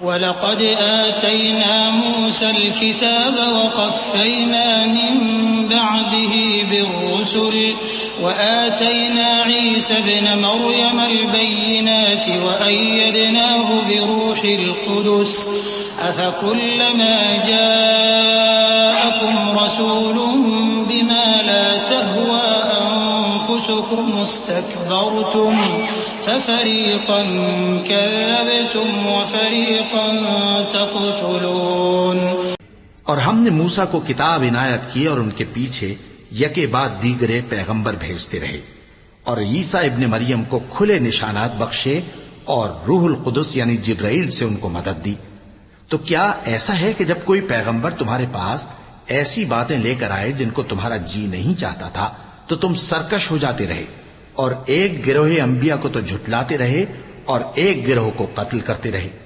वलक़द आतैना मूसल किताब वक़फ़ैना मिन बअदिही बिर्रुसुल वआतैना ईसा इब्न मर्यमल बय्यिनाति वअय्यदनाहु बिरूहिल क़ुदुस अफ़कुल्लमा जाअकुम रसूलुम बिमा ला तहवा अन्फुसुकुम इस्तकबरतुम फफ़रीक़न कज़्ज़बतुम वफ़रीक़न तक़तुलून। और हमने मूसा को किताब इनायत की और उनके पीछे यके बाद दीगरे पैगंबर भेजते रहे और ईसा इब्ने मरियम को खुले निशानात बख्शे और रूहुल कुदुस यानी जिब्राइल से उनको मदद दी। तो क्या ऐसा है कि जब कोई पैगंबर तुम्हारे पास ऐसी बातें लेकर आए जिनको तुम्हारा जी नहीं चाहता था तो तुम सरकश हो जाते रहे और एक गिरोह अंबिया को तो झुटलाते रहे और एक गिरोह को कत्ल करते रहे।